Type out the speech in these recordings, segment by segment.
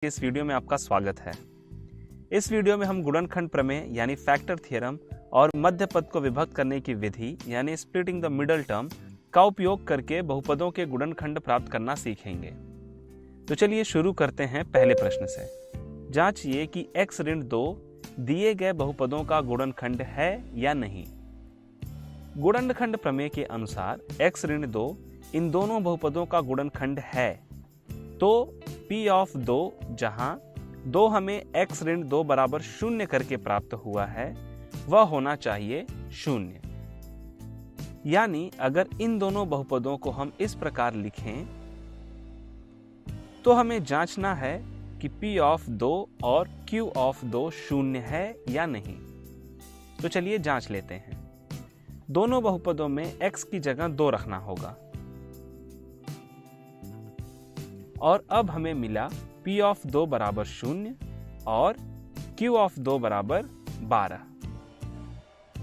इस वीडियो में आपका स्वागत है। इस वीडियो में हम गुणनखंड प्रमेय यानी फैक्टर थ्योरम और मध्य पद को विभक्त करने की विधि यानी स्प्लिटिंग द मिडल टर्म का उपयोग करके बहुपदों के गुणनखंड प्राप्त करना सीखेंगे। तो चलिए शुरू करते हैं पहले प्रश्न से। जांचिए कि x ऋण 2 दिए गए बहुपदों का गुणनखंड है या नहीं। गुणनखंड प्रमेय के अनुसार x ऋण 2 इन दोनों बहुपदों का गुणनखंड है, तो P ऑफ 2 जहां 2 हमें x ऋण 2 बराबर 0 करके प्राप्त हुआ है वह होना चाहिए 0। यानी अगर इन दोनों बहुपदों को हम इस प्रकार लिखें तो हमें जांचना है कि P ऑफ 2 और Q ऑफ 2 0 है या नहीं। तो चलिए जांच लेते हैं। दोनों बहुपदों में x की जगह 2 रखना होगा और अब हमें मिला P ऑफ 2 बराबर 0 और Q ऑफ 2 बराबर 12।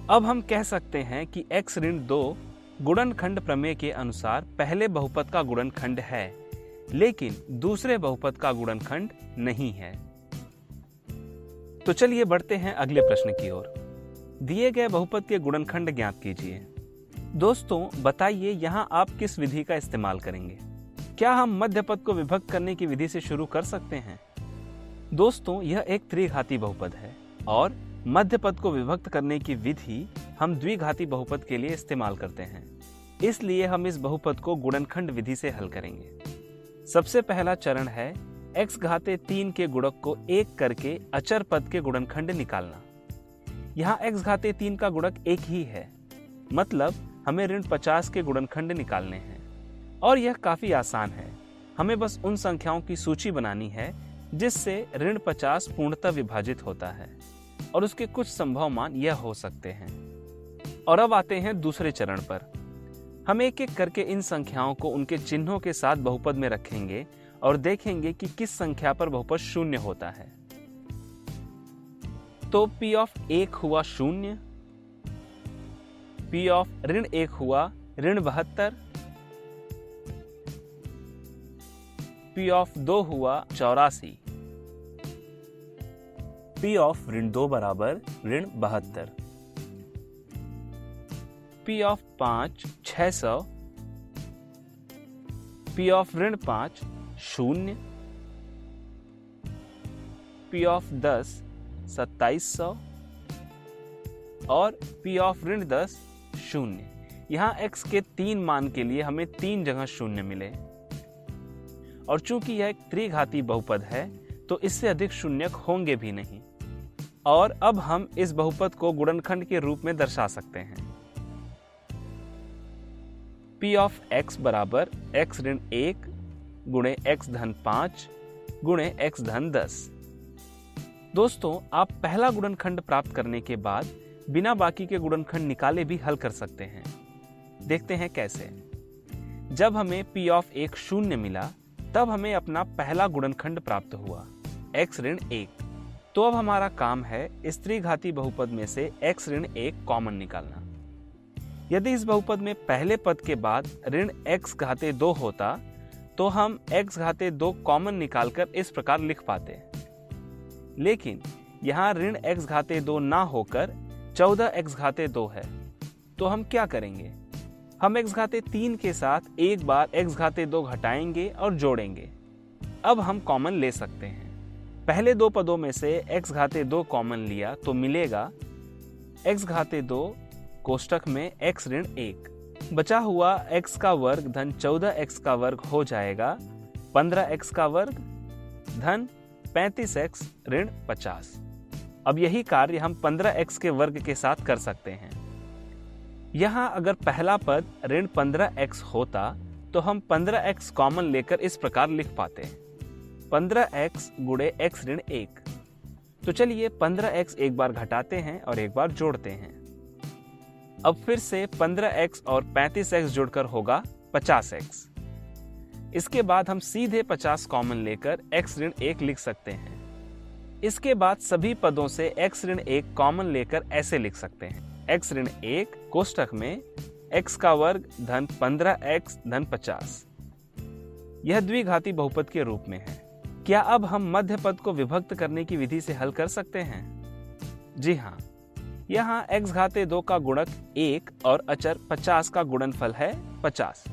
अब हम कह सकते हैं कि x ऋण 2 गुणनखंड प्रमेय के अनुसार पहले बहुपद का गुणनखंड है, लेकिन दूसरे बहुपद का गुणनखंड नहीं है। तो चलिए बढ़ते हैं अगले प्रश्न की ओर। दिए गए बहुपद के गुणनखंड ज्ञात कीजिए। दोस्तों बताइए यहाँ आप किस विधि का इस्तेमाल करेंगे। क्या हम मध्य पद को विभक्त करने की विधि से शुरू कर सकते हैं? दोस्तों यह एक त्रिघाती बहुपद है और मध्य पद को विभक्त करने की विधि हम द्विघाती बहुपद के लिए इस्तेमाल करते हैं, इसलिए हम इस बहुपद को गुणनखंड विधि से हल करेंगे। सबसे पहला चरण है x घाते 3 के गुणक को 1 करके अचर पद के गुणनखंड निकालना। यहाँ x घाते 3 का गुणक 1 ही है, मतलब हमें ऋण 50 के गुणनखंड निकालने हैं और यह काफी आसान है। हमें बस उन संख्याओं की सूची बनानी है जिससे ऋण 50 पूर्णतः विभाजित होता है और उसके कुछ संभव मान यह हो सकते हैं। और अब आते हैं दूसरे चरण पर। हम एक एक करके इन संख्याओं को उनके चिन्हों के साथ बहुपद में रखेंगे और देखेंगे कि किस संख्या पर बहुपद 0 होता है। तो P ऑफ 1 हुआ 0, P ऑफ ऋण 1 हुआ ऋण 72, P ऑफ 2 हुआ 84, P ऑफ ऋण 2 बराबर ऋण 72, P ऑफ 5 600, P ऑफ ऋण 5 0, P ऑफ 10 2700 और P ऑफ ऋण 10 0। यहाँ x के 3 मान के लिए हमें 3 जगह 0 मिले और चूंकि यह एक त्रिघाती बहुपद है तो इससे अधिक शून्यक होंगे भी नहीं। और अब हम इस बहुपद को गुणनखंड के रूप में दर्शा सकते हैं। P ऑफ x बराबर x ऋण 1 गुणे x धन 5 गुणे x धन 10। दोस्तों आप पहला गुणनखंड प्राप्त करने के बाद बिना बाकी के गुणनखंड निकाले भी हल कर सकते हैं। देखते हैं कैसे। जब हमें P ऑफ 1 0 मिला तब हमें अपना पहला गुणनखंड प्राप्त हुआ x ऋण 1। तो अब हमारा काम है इस त्रिघाती बहुपद में से x ऋण 1 कॉमन निकालना। यदि इस बहुपद में पहले पद के बाद ऋण x घाते 2 होता तो हम x घाते 2 कॉमन निकालकर इस प्रकार लिख पाते, लेकिन यहाँ ऋण x घाते 2 ना होकर 14x घाते 2 है। तो हम क्या करेंगे? हम x घाते 3 के साथ एक बार x घाते 2 घटाएंगे और जोड़ेंगे। अब हम कॉमन ले सकते हैं। पहले दो पदों में से x घाते 2 कॉमन लिया तो मिलेगा x घाते 2 कोष्ठक में x ऋण 1। बचा हुआ x का वर्ग धन 14x का वर्ग हो जाएगा 15x का वर्ग धन 35x ऋण 50। अब यही कार्य हम 15x के वर्ग के साथ कर सकते हैं। यहाँ अगर पहला पद ऋण 15x होता तो हम 15x कॉमन लेकर इस प्रकार लिख पाते 15x गुणे x ऋण 1। तो चलिए 15x एक बार घटाते हैं और एक बार जोड़ते हैं। अब फिर से 15x और 35x जोड़कर होगा 50x। इसके बाद हम सीधे 50 कॉमन लेकर x ऋण 1 लिख सकते हैं। इसके बाद सभी पदों से x ऋण 1 कॉमन लेकर ऐसे लिख सकते हैं x ऋण 1 कोष्ठक में x का वर्ग धन 15x धन 50। यह द्विघाती बहुपद के रूप में है, क्या अब हम मध्य पद को विभक्त करने की विधि से हल कर सकते हैं? जी हाँ, यहाँ x घाते 2 का गुणक 1 और अचर 50 का गुणनफल है 50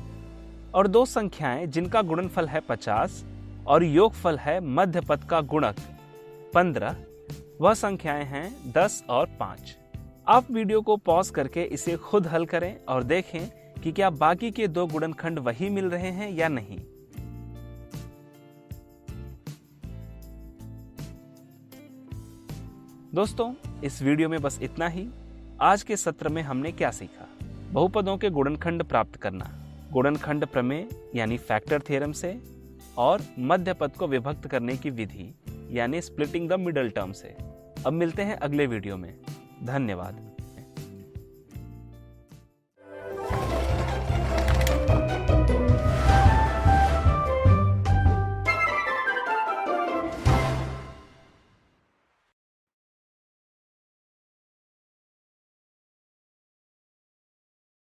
और दो संख्याएं जिनका गुणनफल है 50 और योगफल है मध्य पद का गुणक 15, वह संख्याएं हैं 10 और 5। आप वीडियो को पॉज करके इसे खुद हल करें और देखें कि क्या बाकी के दो गुणनखंड वही मिल रहे हैं या नहीं। दोस्तों, इस वीडियो में बस इतना ही। आज के सत्र में हमने क्या सीखा? बहुपदों के गुणनखंड प्राप्त करना, गुणनखंड प्रमेय यानी फैक्टर थ्योरम से, और मध्य पद को विभक्त करने की विधि यानी स्प्लिटिंग द मिडल टर्म से। अब मिलते हैं अगले वीडियो में। धन्यवाद।